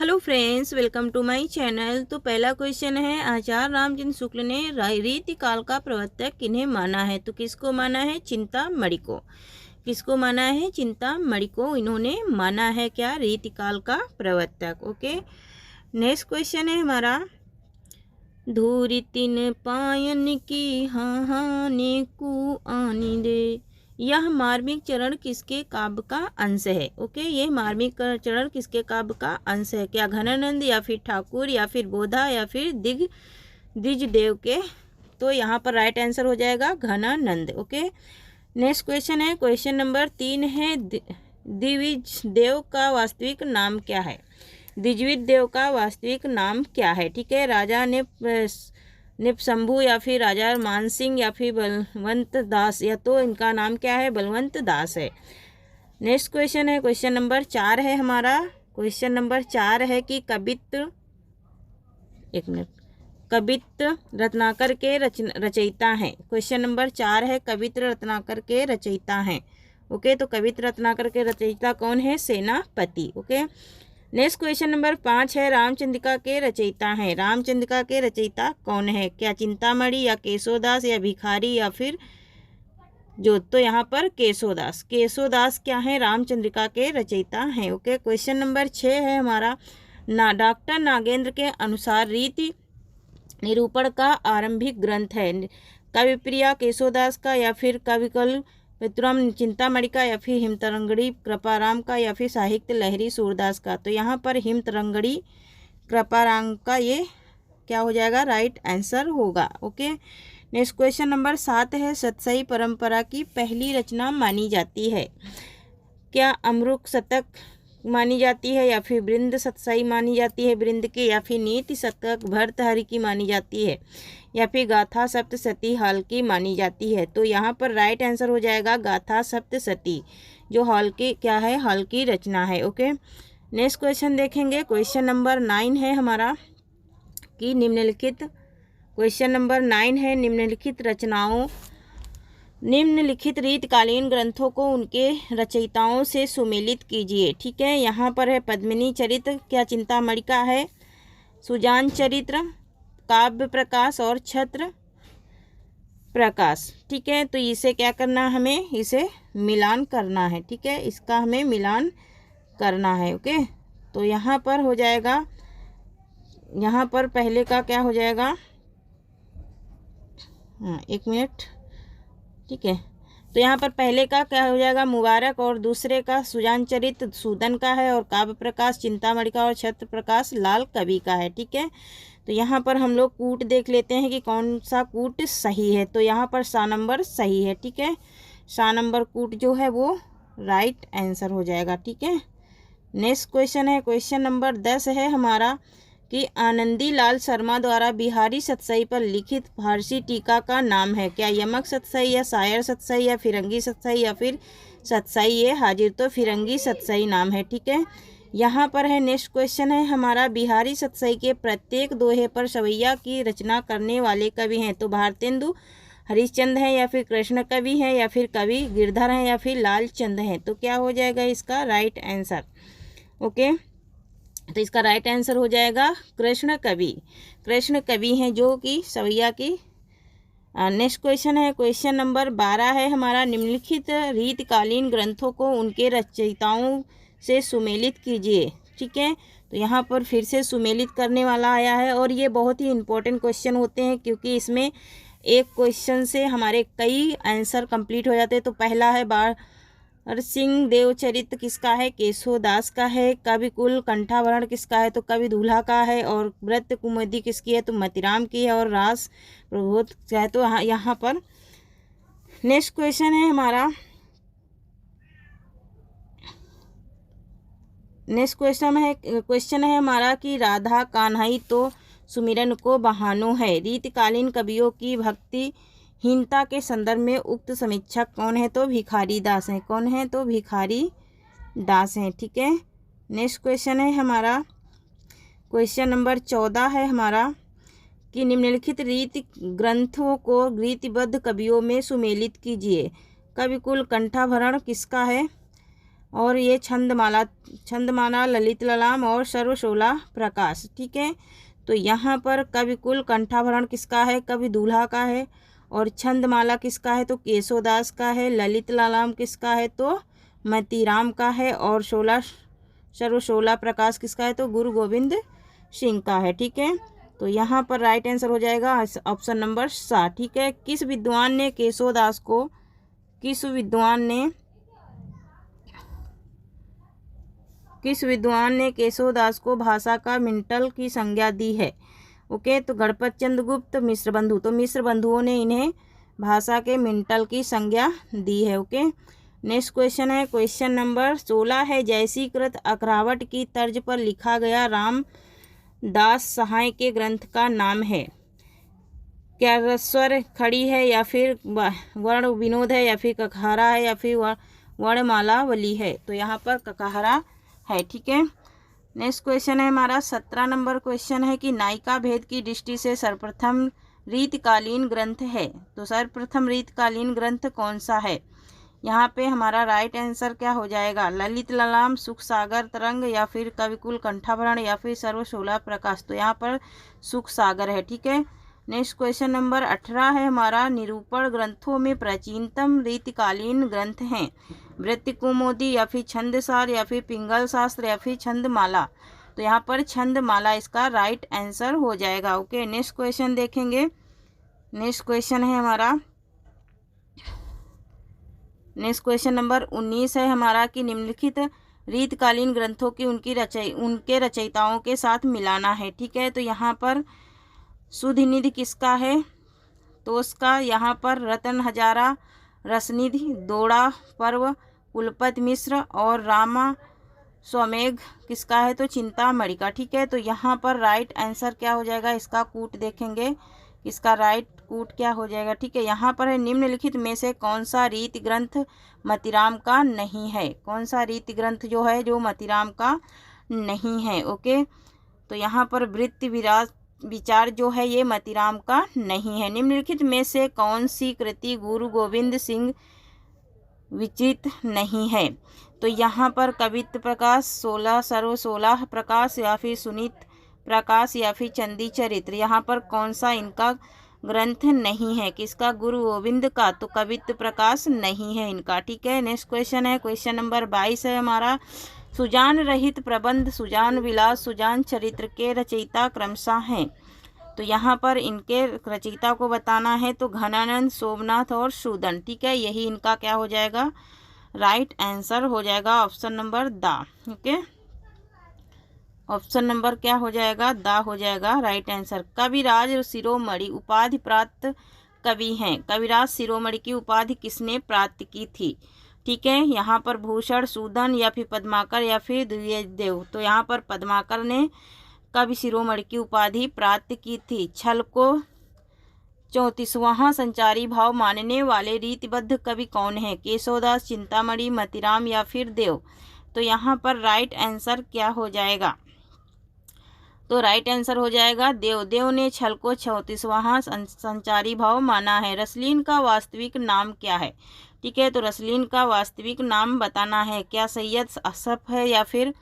Hello friends, welcome to my channel. तो पहला question है, आचार्य रामचंद्र शुक्ल ने रीतिकाल का प्रवर्तक किन्हें माना है? तो किसको माना है? चिंतामणि को। किसको माना है? चिंतामणि को इन्होंने माना है क्या? रीतिकाल का प्रवर्तक। ओके, नेक्स्ट क्वेश्चन है हमारा, धूरी तीन पायन की हाहाने को आनी दे, यह मार्मिक चरण किसके काव्य का अंश है? ओके, ये मार्मिक चरण किसके काव्य का अंश है? क्या घनानंद या फिर ठाकुर या फिर बोधा या फिर द्विजदेव के? तो यहाँ पर राइट आंसर हो जाएगा घनानंद। ओके, नेक्स्ट क्वेश्चन है, क्वेश्चन नंबर 3 है, द्विजदेव का वास्तविक नाम क्या है? द्विजदेव का वास्तविक नाम क्या है? ठीक है, राजा निपशंभु या फिर राजा मानसिंह या फिर बलवंत दास, या तो इनका नाम क्या है? बलवंत दास है। नेक्स्ट क्वेश्चन है, क्वेश्चन नंबर 4 है हमारा। क्वेश्चन नंबर 4 है कि कवित्र रत्नाकर के रचयिता हैं। क्वेश्चन नंबर 4 है, कवित्र रत्नाकर के रचयिता हैं। ओके, तो कवित्र रत्नाकर के रचयिता कौन है? सेनापति। ओके, नेक्स्ट क्वेश्चन नंबर 5 है, रामचंद्रिका के रचयिता हैं। रामचंद्रिका के रचयिता कौन है? क्या चिंतामणि या केशोदास या भिखारी या फिर जो? तो यहाँ पर केशोदास। केशोदास क्या है? रामचंद्रिका के रचयिता हैं। ओके, क्वेश्चन नंबर 6 है हमारा, डॉक्टर नागेंद्र के अनुसार रीति निरूपण का आरंभिक ग्रंथ है। कविप्रिया केशोदास का या फिर कविकुल पितुराम चिंतामणि का या फिर हिमतरंगड़ी कृपाराम का या फिर साहित्य लहरी सूरदास का? तो यहाँ पर हिमतरंगड़ी कृपाराम का ये क्या हो जाएगा? राइट आंसर होगा। ओके, नेक्स्ट क्वेश्चन नंबर 7 है, सतसई परंपरा की पहली रचना मानी जाती है। क्या अमरुक शतक मानी जाती है या फिर वृंद सतसई मानी जाती है वृंद की, या फिर नीति शतक भर्तहरि की मानी जाती है, या फिर गाथा सप्तशती हॉल की मानी जाती है? तो यहाँ पर राइट आंसर हो जाएगा गाथा सप्तशती, जो हॉल की क्या है? हॉल की रचना है। ओके, नेक्स्ट क्वेश्चन देखेंगे, क्वेश्चन नंबर 9 है हमारा कि निम्नलिखित, क्वेश्चन नंबर 9 है, निम्नलिखित रीतकालीन ग्रंथों को उनके रचयिताओं से सुमेलित कीजिए। ठीक है, यहाँ पर है पद्मिनी चरित्र, क्या चिंतामणि का है? सुजान चरित्र, काव्य प्रकाश और छत्र प्रकाश। ठीक है, तो इसे क्या करना है? हमें इसे मिलान करना है। ठीक है, इसका हमें मिलान करना है। ओके, तो यहाँ पर हो जाएगा, यहाँ पर पहले का क्या हो जाएगा? एक मिनट। ठीक है, तो यहाँ पर पहले का क्या हो जाएगा? मुबारक, और दूसरे का सुजान चरित्र सूदन का है, और काव्य प्रकाश चिंतामणि का, और छत्र प्रकाश लाल कवि का है। ठीक है, तो यहाँ पर हम लोग कूट देख लेते हैं कि कौन सा कूट सही है। तो यहाँ पर सा नंबर सही है। ठीक है, सा नंबर कूट जो है वो राइट आंसर हो जाएगा। ठीक है, नेक्स्ट क्वेश्चन है, क्वेश्चन नंबर 10 है हमारा कि आनंदी लाल शर्मा द्वारा बिहारी सतसई पर लिखित फारसी टीका का नाम है। क्या यमक सतसई या शायर सतसई या फिरंगी सतसई या फिर सतसई ये हाजिर? तो फिरंगी सतसई नाम है। ठीक है, यहाँ पर है नेक्स्ट क्वेश्चन है हमारा, बिहारी सतसई के प्रत्येक दोहे पर सवैया की रचना करने वाले कवि हैं। तो भारतेंदु हरिश्चंद्र हैं या फिर कृष्ण कवि हैं या फिर कवि गिरधर हैं या फिर लालचंद हैं? तो क्या हो जाएगा इसका राइट आंसर? ओके, तो इसका राइट आंसर हो जाएगा कृष्ण कवि। कृष्ण कवि हैं जो कि सवैया की। नेक्स्ट क्वेश्चन है, क्वेश्चन नंबर 12 है हमारा, निम्नलिखित रीतकालीन ग्रंथों को उनके रचयिताओं से सुमेलित कीजिए। ठीक है, तो यहाँ पर फिर से सुमेलित करने वाला आया है, और ये बहुत ही इंपॉर्टेंट क्वेश्चन होते हैं क्योंकि इसमें एक क्वेश्चन से हमारे कई आंसर कंप्लीट हो जाते हैं। तो पहला है सिंह देवचरित्र किसका है? केशोदास का है। कविकुल कंठाभरण किसका है? तो कवि दूल्हा का है। और व्रत कुमुदी किसकी है? तो मतिराम की है। और रास प्रबोध का है। तो यहाँ पर नेक्स्ट क्वेश्चन है हमारा, नेक्स्ट क्वेश्चन है हमारा कि राधा कान्हई तो सुमिरन को बहानो है, रीतकालीन कवियों की भक्ति हीनता के संदर्भ में उक्त समीक्षक कौन है? तो भिखारी दास हैं। कौन है? तो भिखारी दास हैं। ठीक है, नेक्स्ट क्वेश्चन है हमारा, क्वेश्चन नंबर 14 है हमारा कि निम्नलिखित रीति ग्रंथों को रीतिबद्ध कवियों में सुमेलित कीजिए। कविकुल कंठाभरण किसका है? और ये छंदमाला, ललित ललाम और सर्वशोला प्रकाश। ठीक है, तो यहाँ पर कविकुल कंठाभरण किसका है? कवि दूल्हा का है। और छंदमाला किसका है? तो केशोदास का है। ललित ललाम किसका है? तो मतीराम का है। और सर्वशोला प्रकाश किसका है? तो गुरु गोविंद सिंह का है। ठीक है, तो यहाँ पर राइट आंसर हो जाएगा ऑप्शन नंबर 7। ठीक है, किस विद्वान ने केशोदास को भाषा का मिंटल की संज्ञा दी है? ओके, तो गणपत चंद्र गुप्त, मिश्र बंधु। तो मिश्र बंधुओं ने इन्हें भाषा के मिंटल की संज्ञा दी है। ओके, नेक्स्ट क्वेश्चन है क्वेश्चन नंबर 16 है, जयसीकृत अखरावट की तर्ज पर लिखा गया रामदास सहाय के ग्रंथ का नाम है? क्या रस्वर खड़ी है, या फिर वर्ण विनोद है, या फिर ककहरा है, या फिर वर्णमालावली है? तो यहाँ पर ककहरा है। ठीक है, नेक्स्ट क्वेश्चन है हमारा 17 नंबर क्वेश्चन है कि नायिका भेद की दृष्टि से सर्वप्रथम रीतकालीन ग्रंथ है। तो सर्वप्रथम रीतकालीन ग्रंथ कौन सा है? यहाँ पे हमारा राइट आंसर क्या हो जाएगा? ललित ललाम, सुख सागर तरंग, या फिर कविकुल कंठाभरण, या फिर सर्वशोला प्रकाश। तो यहाँ पर सुख सागर है। ठीक है, नेक्स्ट क्वेश्चन नंबर 18 है हमारा, निरूपण ग्रंथों में प्राचीनतम रीतिकालीन ग्रंथ हैं? वृत्ति कुमुदी, या फिर छंदसार, या फिर पिंगल शास्त्र, या फिर छंदमाला। तो यहाँ पर छंदमाला इसका राइट आंसर हो जाएगा। ओके, नेक्स्ट क्वेश्चन देखेंगे। नेक्स्ट क्वेश्चन है हमारा नेक्स्ट क्वेश्चन नंबर 19 है हमारा कि निम्नलिखित रीतकालीन ग्रंथों की उनके रचयिताओं के साथ मिलाना है। ठीक है, तो यहाँ पर सुधनिधि किसका है? तो उसका यहाँ पर रतन हजारा, रसनिधि, दोड़ा पर्व, कुलपति मिश्र और रामा स्वमेघ किसका है? तो चिंतामणि का। ठीक है, तो यहाँ पर राइट आंसर क्या हो जाएगा? इसका कूट देखेंगे, इसका राइट कूट क्या हो जाएगा? ठीक है, यहाँ पर है निम्नलिखित में से कौन सा रीति ग्रंथ मतीराम का नहीं है? कौन सा रीति ग्रंथ जो है जो मतीराम का नहीं है? ओके, तो यहाँ पर वृत्ति विचार जो है ये मतीराम का नहीं है। निम्नलिखित में से कौन सी कृति गुरु गोविंद सिंह विचित नहीं है? तो यहाँ पर कवित्व प्रकाश, 16 सर्वशोला प्रकाश, या फिर सुनीत प्रकाश, या फिर चंदी चरित्र। यहाँ पर कौन सा इनका ग्रंथ नहीं है? किसका? गुरु गोविंद का। तो कवित्व प्रकाश नहीं है इनका। ठीक है, नेक्स्ट क्वेश्चन है क्वेश्चन नंबर 22 है हमारा, सुजान रहित प्रबंध, सुजान विलास, सुजान चरित्र के रचयिता क्रमशः हैं? तो यहाँ पर इनके रचयिता को बताना है। तो घनानंद, सोमनाथ और सूदन। ठीक है, यही इनका क्या हो जाएगा? राइट आंसर हो जाएगा ऑप्शन नंबर दा। ओके, ऑप्शन नंबर क्या हो जाएगा? दा हो जाएगा राइट आंसर। कविराज शिरोमणि उपाधि प्राप्त कवि हैं। कविराज शिरोमणि की उपाधि किसने प्राप्त की थी? ठीक है, यहाँ पर भूषण, सूदन, या फिर पद्माकर, या फिर द्विजदेव। तो यहाँ पर पद्माकर ने कवि शिरोमणि की उपाधि प्राप्त की थी। छल को 34वां संचारी भाव मानने वाले रीतिबद्ध कवि कौन है? केशोदास, चिंतामणि, मतीराम, या फिर देव। तो यहाँ पर राइट आंसर क्या हो जाएगा? तो राइट आंसर हो जाएगा देव। देव ने छल को 34वां संचारी भाव माना है। रसलीन का वास्तविक नाम क्या है? ठीक है, तो रसलीन का वास्तविक नाम बताना है। क्या सैयद अशरफ है, या फिर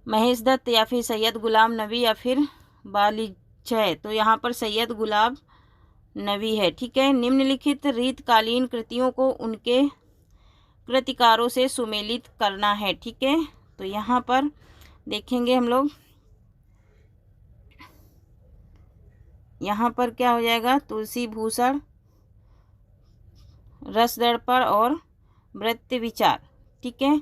महेश दत्त, या फिर सैयद गुलाम नबी, या फिर बालिज है? तो यहाँ पर सैयद गुलाम नबी है। ठीक है, निम्नलिखित रीतकालीन कृतियों को उनके कृतिकारों से सुमेलित करना है। ठीक है, तो यहाँ पर देखेंगे हम लोग, यहाँ पर क्या हो जाएगा? तुलसी भूषण, रस दर्पण और वृत्ति विचार। ठीक है,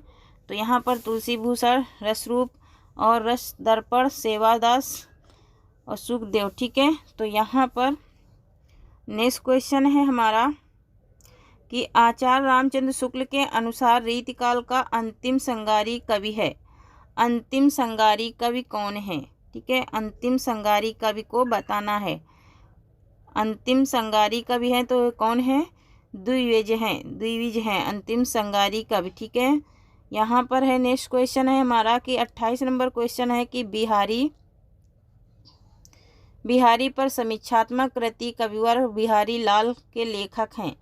तो यहाँ पर तुलसी भूषण, रसरूप और रस दर्पण सेवादास और सुखदेव। ठीक है, तो यहाँ पर नेक्स्ट क्वेश्चन है हमारा कि आचार्य रामचंद्र शुक्ल के अनुसार रीतिकाल का अंतिम संगारी कवि है। अंतिम संगारी कवि कौन है? ठीक है, अंतिम संगारी कवि को बताना है। अंतिम संगारी कवि है तो कौन है? द्विविज हैं अंतिम संगारी कवि। ठीक है, यहाँ पर है नेक्स्ट क्वेश्चन है हमारा कि 28 नंबर क्वेश्चन है कि बिहारी पर समीक्षात्मक कृति कविवर बिहारी लाल के लेखक हैं।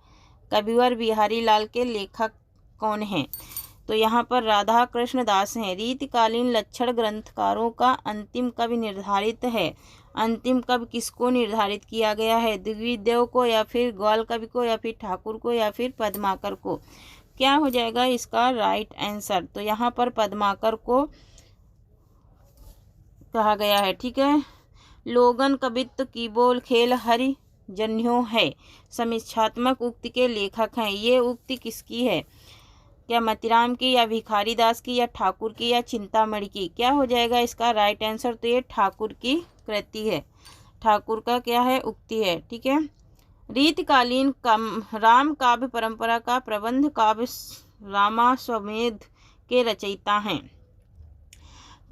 कविवर बिहारी लाल के लेखक कौन हैं? तो यहाँ पर राधा कृष्ण दास हैं। रीतिकालीन लक्षण ग्रंथकारों का अंतिम कवि निर्धारित है। अंतिम कवि किसको निर्धारित किया गया है? दिग्विजय को, या फिर ग्वाल कवि को, या फिर ठाकुर को, या फिर पद्माकर को? क्या हो जाएगा इसका राइट आंसर? तो यहाँ पर पद्माकर को कहा गया है। ठीक है। लोगन कवित्व की बोल खेल हरि जन्यों है समीक्षात्मक उक्ति के लेखक हैं। ये उक्ति किसकी है? क्या मतीराम की, या भिखारी दास की, या ठाकुर की, या चिंतामणि की? क्या हो जाएगा इसका राइट आंसर? तो ये ठाकुर की कृति है, ठाकुर का क्या है? उक्ति है। ठीक है। रीतिकालीन राम काव्य परंपरा का प्रबंध काव्य रामाश्वमेध के रचयिता हैं।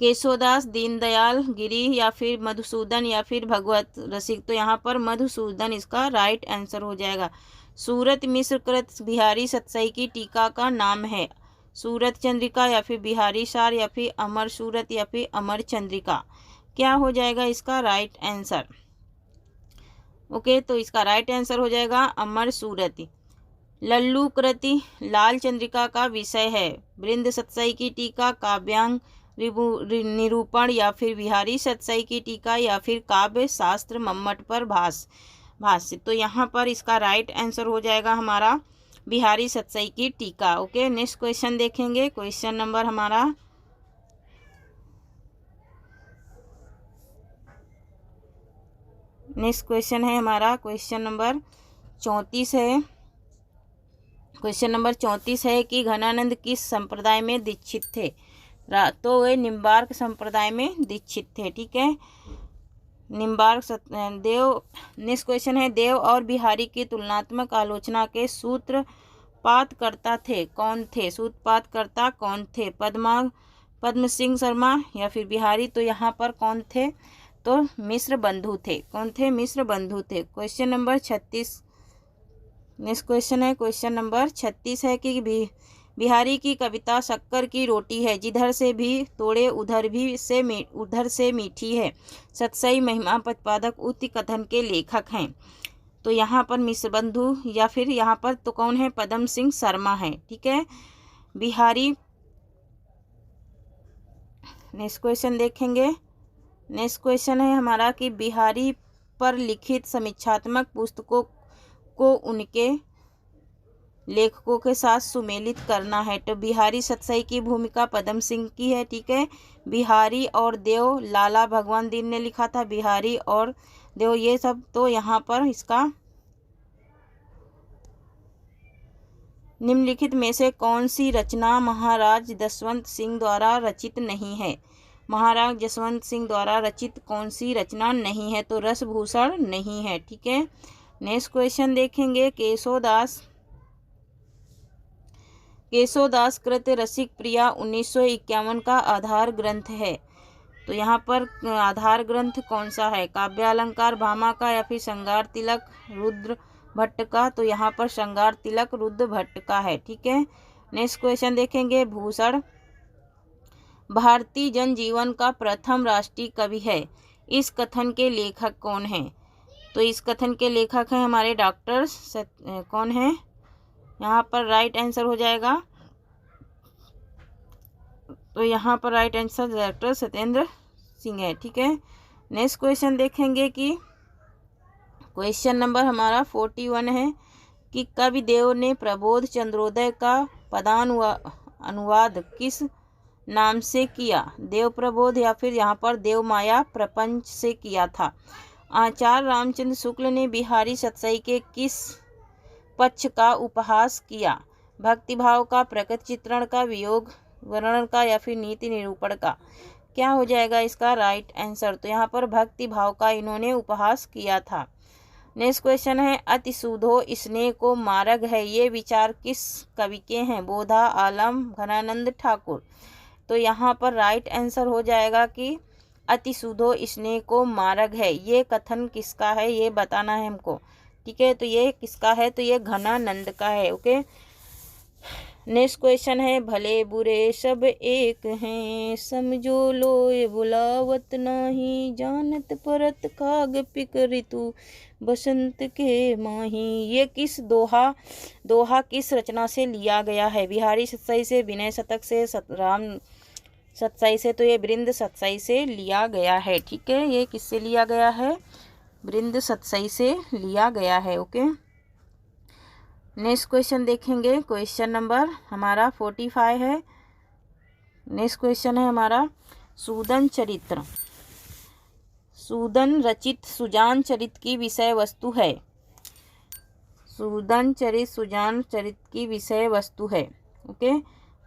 केशवदास, दीनदयाल गिरी, या फिर मधुसूदन, या फिर भगवत रसिक? तो यहाँ पर मधुसूदन इसका राइट आंसर हो जाएगा। सूरत मिश्र कृत बिहारी सतसई की टीका का नाम है। सूरत चंद्रिका, या फिर बिहारी सार, या फिर अमर सूरत, या फिर अमर चंद्रिका? क्या हो जाएगा इसका राइट आंसर? ओके, तो इसका राइट आंसर हो जाएगा अमर सूरत। लल्लू कृति लाल चंद्रिका का विषय है। वृंद सतसई की टीका, काव्यांग निरूपण, या फिर बिहारी सतसई की टीका, या फिर काव्य शास्त्र मम्मट पर भाष्य? तो यहाँ पर इसका राइट आंसर हो जाएगा हमारा बिहारी सतसई की टीका। ओके, नेक्स्ट क्वेश्चन देखेंगे। क्वेश्चन नंबर हमारा नेक्स्ट क्वेश्चन है हमारा क्वेश्चन नंबर 34 है। क्वेश्चन नंबर 34 है कि घनानंद किस संप्रदाय में दीक्षित थे? तो वे निम्बार्क संप्रदाय में दीक्षित थे। ठीक है, निम्बार्क देव। नेक्स्ट क्वेश्चन है, देव और बिहारी की तुलनात्मक आलोचना के सूत्रपातकर्ता थे कौन थे? सूत्रपातकर्ता कौन थे? पद्म सिंह शर्मा, या फिर बिहारी? तो यहाँ पर कौन थे? तो मिश्र बंधु थे। कौन थे? मिश्र बंधु थे। क्वेश्चन नंबर 36 नेक्स्ट क्वेश्चन है। क्वेश्चन नंबर 36 है कि बिहारी की कविता शक्कर की रोटी है, जिधर से भी तोड़े उधर से मीठी है, सतसई महिमा प्रतिपादक उक्ति कथन के लेखक हैं। तो यहाँ पर मिश्र बंधु, या फिर यहाँ पर तो कौन है? पद्म सिंह शर्मा है। ठीक है। बिहारी। नेक्स्ट क्वेश्चन देखेंगे। नेक्स्ट क्वेश्चन है हमारा कि बिहारी पर लिखित समीक्षात्मक पुस्तकों को उनके लेखकों के साथ सुमेलित करना है। तो बिहारी सतसई की भूमिका पद्म सिंह की है। ठीक है। बिहारी और देव लाला भगवान दीन ने लिखा था। बिहारी और देव ये सब। तो यहाँ पर इसका निम्नलिखित में से कौन सी रचना महाराज जसवंत सिंह द्वारा रचित नहीं है? महाराज जसवंत सिंह द्वारा रचित कौन सी रचना नहीं है? तो रसभूषण नहीं है। ठीक है। नेक्स्ट क्वेश्चन देखेंगे। केशवदास कृत रसिक प्रिया 1951 का आधार ग्रंथ है। तो यहाँ पर आधार ग्रंथ कौन सा है? काव्यालंकार भामा का, या फिर श्रृंगार तिलक रुद्र भट्ट का? तो यहाँ पर श्रृंगार तिलक रुद्र भट्ट का है। ठीक है। नेक्स्ट क्वेश्चन देखेंगे। भूषण भारतीय जनजीवन का प्रथम राष्ट्रीय कवि है। इस कथन के लेखक कौन हैं? तो इस कथन के लेखक हैं हमारे डॉक्टर कौन है? यहाँ पर राइट आंसर हो जाएगा। तो यहाँ पर right answer doctor Satyendra Singh है। ठीक है। नेक्स्ट क्वेश्चन देखेंगे कि क्वेश्चन नंबर हमारा 41 है कि कवि देव ने प्रबोध चंद्रोदय का पदानुवाद किस नाम से किया? देव प्रबोध, या फिर यहाँ पर देव माया प्रपंच से किया था? आचार्य रामचंद्र शुक्ल ने बिहारी सतसई के किस पक्ष का उपहास किया? भक्तिभाव का, प्रकट चित्रण का, वियोग वर्णन का, या फिर नीति निरूपण का? क्या हो जाएगा इसका राइट आंसर? तो यहाँ पर भक्तिभाव का इन्होंने उपहास किया था। नेक्स्ट क्वेश्चन है, अति सुधो स्नेह को मार्ग है, ये विचार किस कवि के हैं? बोधा, आलम, घनानंद, ठाकुर? तो यहाँ पर राइट आंसर हो जाएगा कि अति सुधो स्नेह को मार्ग है। ये कथन किसका है ये बताना है हमको। ठीक है, तो ये किसका है? तो ये घनानंद का है। ओके, नेक्स्ट क्वेश्चन है, भले बुरे सब एक हैं, समझो लोए बुलावत नाही, जानत परत खाग पिक ऋतु बसंत के माही। ये किस दोहा किस रचना से लिया गया है? बिहारी सतसाई से, विनय शतक से, राम सतसाई से। तो ये बृंद सतसाई से लिया गया है। ठीक है, ये किससे लिया गया है? बृंद सतसाई से लिया गया है। ओके, नेक्स्ट क्वेश्चन देखेंगे। क्वेश्चन नंबर हमारा 45 है। नेक्स्ट क्वेश्चन है हमारा, सूदन चरित्र। सूदन रचित सुजान चरित की विषय वस्तु है। सूदन चरित सुजान चरित की विषय वस्तु है। ओके,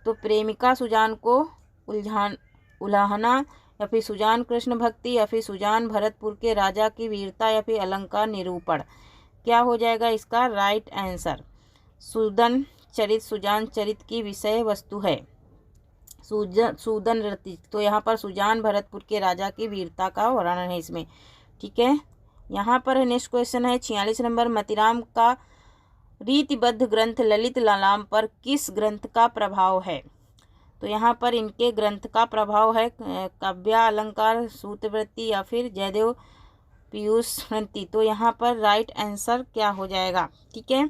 तो प्रेमिका सुजान को उलाहना, या फिर सुजान कृष्ण भक्ति, या फिर सुजान भरतपुर के राजा की वीरता, या फिर अलंकार निरूपण। क्या हो जाएगा इसका राइट आंसर? सूदन चरित सुजान चरित की विषय वस्तु है। सूदन रचित, तो यहाँ पर सुजान भरतपुर के राजा की वीरता का वर्णन है इसमें। ठीक है, यहाँ पर नेक्स्ट क्वेश्चन है 46 नंबर, मतिराम का रीतिबद्ध ग्रंथ ललित लालाम पर किस ग्रंथ का प्रभाव है? तो यहाँ पर इनके ग्रंथ का प्रभाव है काव्या अलंकार सूत्रवृत्ति, या फिर जयदेव पीयूष वृत्ति। तो यहाँ पर राइट आंसर क्या हो जाएगा? ठीक है,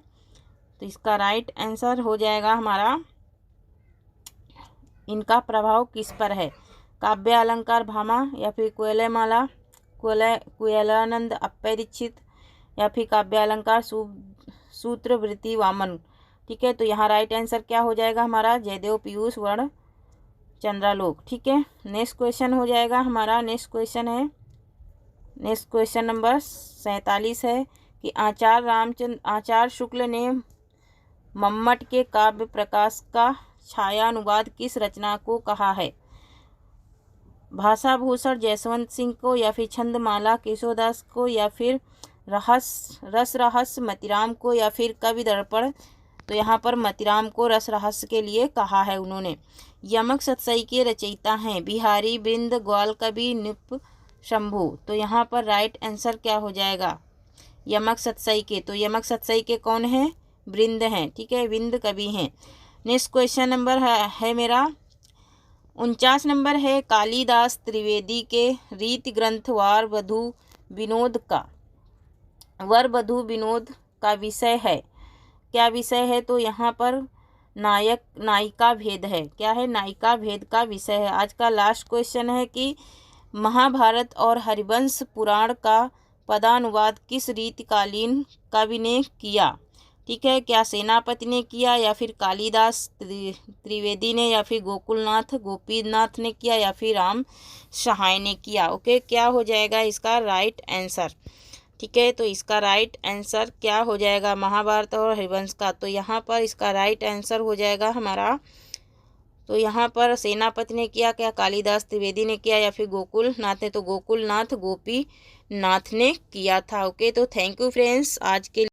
तो इसका राइट आंसर हो जाएगा हमारा, इनका प्रभाव किस पर है? काव्य अलंकार भामा, या फिर कोयलमाला कुयलानंद अप्पय दीक्षित, या फिर काव्य अलंकार सूत्रवृत्ति वामन। ठीक है, तो यहाँ राइट आंसर क्या हो जाएगा हमारा? जयदेव पीयूष वर्ण चंद्रालोक। ठीक है, नेक्स्ट क्वेश्चन हो जाएगा हमारा, नेक्स्ट क्वेश्चन है, नेक्स्ट क्वेश्चन नंबर 47 है कि आचार्य शुक्ल ने मम्मट के काव्य प्रकाश का छायानुवाद किस रचना को कहा है? भाषाभूषण जयवंत सिंह को, या फिर छंदमाला केशवदास को, या फिर रस रहस्य मतिराम को, या फिर कवि दर्पण। तो यहाँ पर मतिराम को रस रहस्य के लिए कहा है उन्होंने। यमक सतसाई के रचयिता हैं बिहारी, बृंद, ग्वाल कवि, निप शंभू। तो यहाँ पर राइट आंसर क्या हो जाएगा? यमक सतसाई के। तो यमक सतसाई के कौन है? बृंद हैं। ठीक है, बृंद कवि हैं। नेक्स्ट क्वेश्चन नंबर है मेरा 49 नंबर है, कालिदास त्रिवेदी के रीति ग्रंथ वर वधू विनोद का विषय है। क्या विषय है? तो यहाँ पर नायक नायिका भेद है। क्या है? नायिका भेद का विषय है। आज का लास्ट क्वेश्चन है कि महाभारत और हरिवंश पुराण का पदानुवाद किस रीतिकालीन कवि ने किया? ठीक है, क्या सेनापति ने किया, या फिर कालिदास त्रिवेदी ने, या फिर गोकुलनाथ गोपीनाथ ने किया, या फिर राम सहाय ने किया? ओके, क्या हो जाएगा इसका राइट आंसर? ठीक है, तो इसका राइट आंसर क्या हो जाएगा? महाभारत और हरिवंश का। तो यहाँ पर इसका राइट आंसर हो जाएगा हमारा, तो यहाँ पर सेनापति ने किया, क्या कालिदास त्रिवेदी ने किया, या फिर गोकुलनाथ ने? तो गोकुलनाथ गोपीनाथ ने किया था। ओके, तो थैंक यू फ्रेंड्स आज के